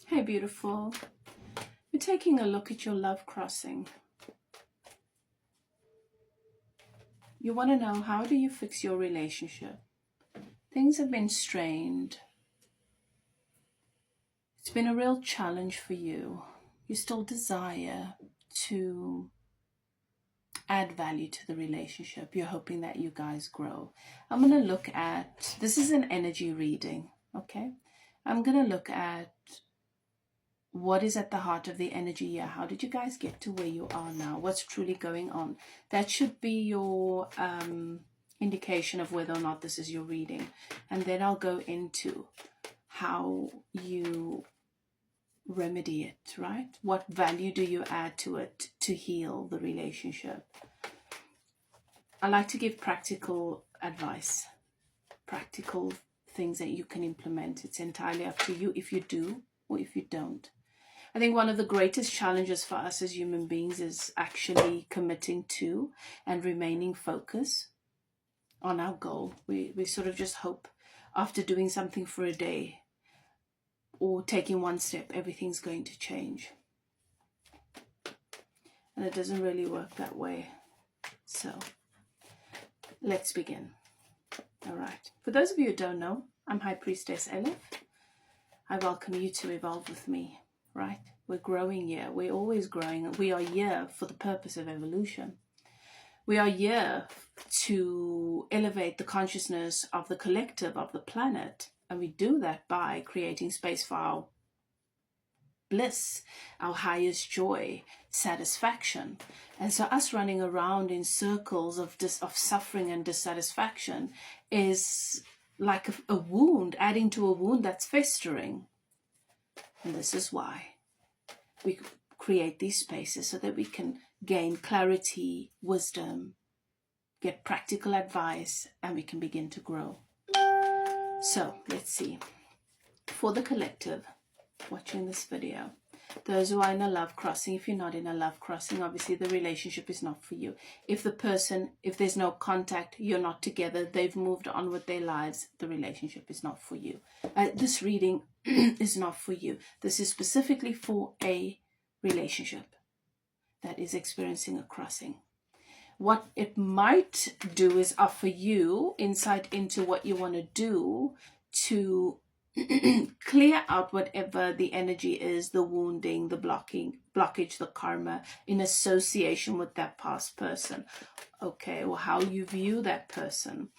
Hey, beautiful. We're taking a look at your love crossing. You want to know, how do you fix your relationship? Things have been strained. It's been a real challenge for you. You still desire to add value to the relationship. You're hoping that you guys grow. I'm going to look at, this is an energy reading, okay? I'm going to look at what is at the heart of the energy here. How did you guys get to where you are now? What's truly going on? That should be your indication of whether or not this is your reading. And then I'll go into how you remedy it, right? What value do you add to it to heal the relationship? I like to give practical advice, practical things that you can implement. It's entirely up to you if you do or if you don't. I think one of the greatest challenges for us as human beings is actually committing to and remaining focused on our goal. We sort of just hope after doing something for a day or taking one step, everything's going to change. And it doesn't really work that way. So let's begin. All right. For those of you who don't know, I'm High Priestess Elif. I welcome you to evolve with me. Right? We're growing here. We're always growing. We are here for the purpose of evolution. We are here to elevate the consciousness of the collective, of the planet. And we do that by creating space for our bliss, our highest joy, satisfaction. And so us running around in circles of suffering and dissatisfaction is like a wound, adding to a wound that's festering. And this is why we create these spaces, so that we can gain clarity, wisdom, get practical advice, and we can begin to grow. So let's see. For the collective watching this video, those who are in a love crossing, if you're not in a love crossing, obviously the relationship is not for you. If there's no contact, you're not together, they've moved on with their lives, the relationship is not for you. This reading is not for you. This is specifically for a relationship that is experiencing a crossing. What it might do is offer you insight into what you want to do to clear out whatever the energy is, the wounding, the blockage, the karma in association with that past person. Okay, or how you view that person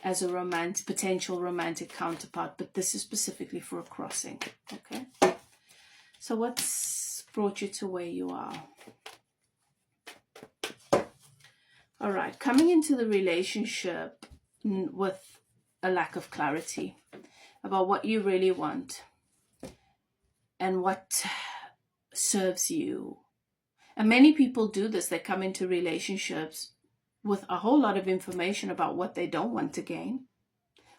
as a potential romantic counterpart, but this is specifically for a crossing. Okay, so what's brought you to where you are? All right, coming into the relationship with a lack of clarity about what you really want and what serves you. And many people do this. They come into relationships with a whole lot of information about what they don't want to gain,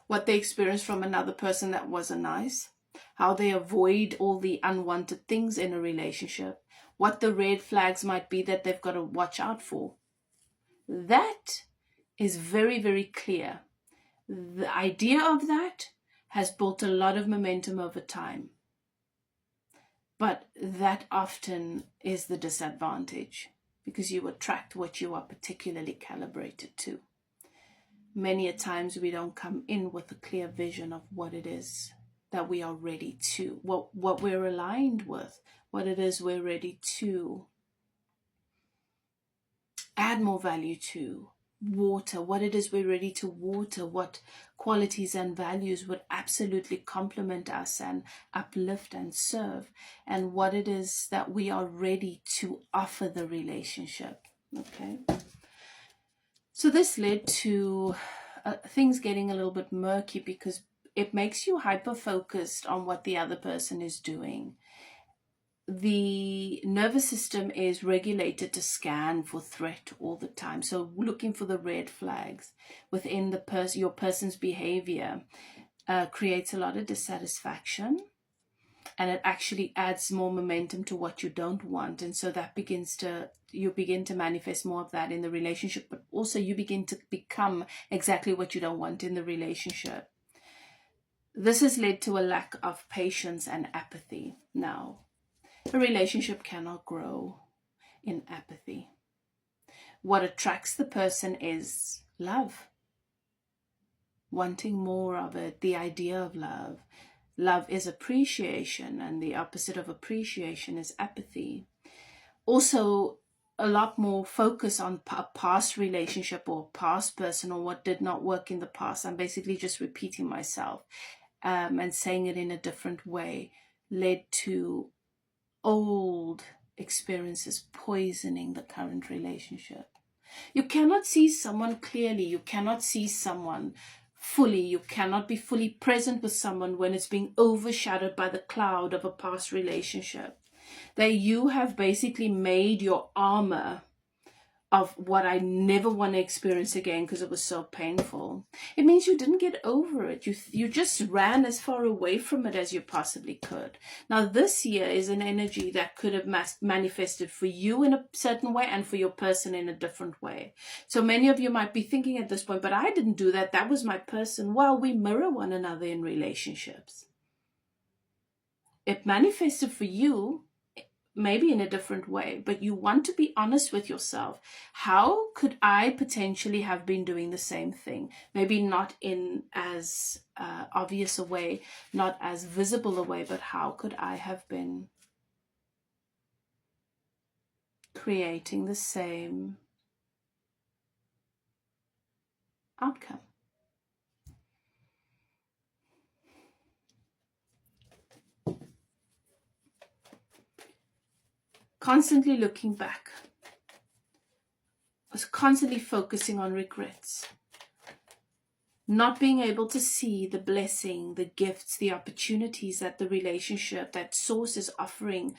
what they experienced from another person that wasn't nice, how they avoid all the unwanted things in a relationship, what the red flags might be that they've got to watch out for. That is very, very clear. The idea of that has built a lot of momentum over time. But that often is the disadvantage, because you attract what you are particularly calibrated to. Many a times we don't come in with a clear vision of what it is that we are ready to, what we're aligned with, what it is we're ready to add more value to, water, what it is we're ready to water, what qualities and values would absolutely complement us and uplift and serve, and what it is that we are ready to offer the relationship. Okay, so this led to things getting a little bit murky, because it makes you hyper focused on what the other person is doing. The nervous system is regulated to scan for threat all the time. So looking for the red flags within your person's behavior creates a lot of dissatisfaction, and it actually adds more momentum to what you don't want. And so that you begin to manifest more of that in the relationship, but also you begin to become exactly what you don't want in the relationship. this has led to a lack of patience and apathy. Now, a relationship cannot grow in apathy. What attracts the person is love, wanting more of it, the idea of love. Love is appreciation, and the opposite of appreciation is apathy. Also, a lot more focus on a past relationship or past person or what did not work in the past. I'm basically just repeating myself and saying it in a different way, led to old experiences poisoning the current relationship. You cannot see someone clearly. You cannot see someone fully. You cannot be fully present with someone when it's being overshadowed by the cloud of a past relationship. That you have basically made your armor of what I never want to experience again because it was so painful. It means you didn't get over it. You just ran as far away from it as you possibly could. Now, this year is an energy that could have manifested for you in a certain way and for your person in a different way. So many of you might be thinking at this point, but I didn't do that. That was my person. Well, we mirror one another in relationships. It manifested for you maybe in a different way, but you want to be honest with yourself. How could I potentially have been doing the same thing? Maybe not in as obvious a way, not as visible a way, but how could I have been creating the same outcome? Constantly looking back. I was constantly focusing on regrets. Not being able to see the blessing, the gifts, the opportunities that the relationship, that source is offering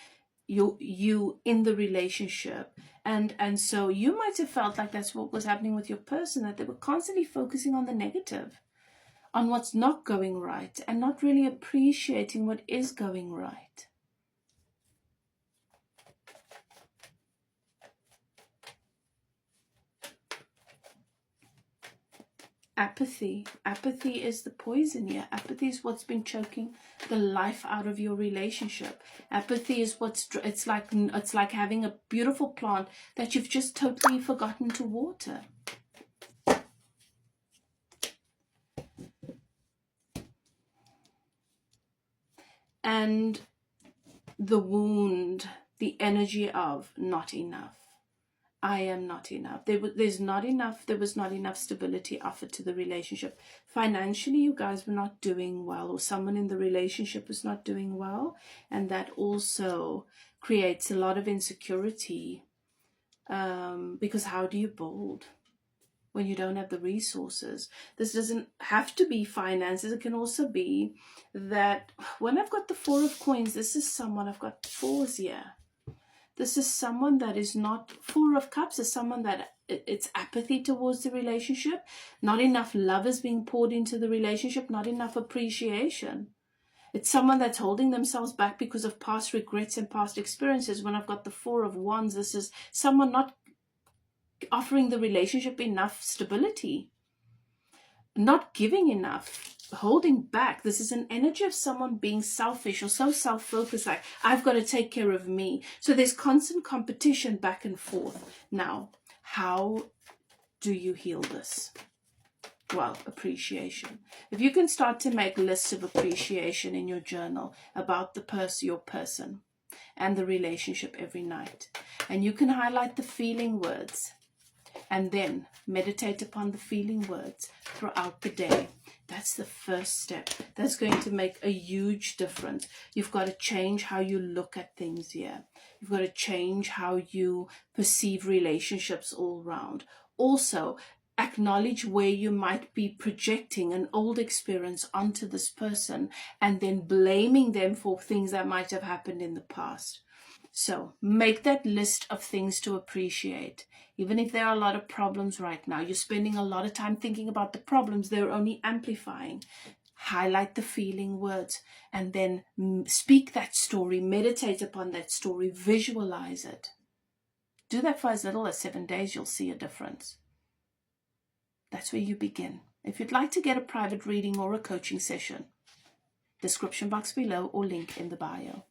you in the relationship. And so you might have felt like that's what was happening with your person, that they were constantly focusing on the negative, on what's not going right, and not really appreciating what is going right. Apathy. Apathy is the poison here. Apathy is what's been choking the life out of your relationship. Apathy is it's like having a beautiful plant that you've just totally forgotten to water. And the wound, the energy of not enough. I am not enough. There was not enough stability offered to the relationship. Financially, you guys were not doing well, or someone in the relationship was not doing well. And that also creates a lot of insecurity. Because how do you build when you don't have the resources? This doesn't have to be finances. It can also be that when I've got the Four of Coins, this is someone, I've got fours here. This is someone that is not. Four of Cups is someone that it's apathy towards the relationship. Not enough love is being poured into the relationship. Not enough appreciation. It's someone that's holding themselves back because of past regrets and past experiences. When I've got the Four of Wands, this is someone not offering the relationship enough stability. Not giving enough, holding back. This is an energy of someone being selfish or so self-focused, like I've got to take care of me. So there's constant competition back and forth. Now, how do you heal this? Well, appreciation. If you can start to make lists of appreciation in your journal about your person and the relationship every night, and you can highlight the feeling words, and then meditate upon the feeling words throughout the day. That's the first step. That's going to make a huge difference. You've got to change how you look at things here. You've got to change how you perceive relationships all around. Also, acknowledge where you might be projecting an old experience onto this person and then blaming them for things that might have happened in the past. So make that list of things to appreciate. Even if there are a lot of problems right now, you're spending a lot of time thinking about the problems, they're only amplifying. Highlight the feeling words and then speak that story, meditate upon that story, visualize it. Do that for as little as 7 days, you'll see a difference. That's where you begin. If you'd like to get a private reading or a coaching session, description box below or link in the bio.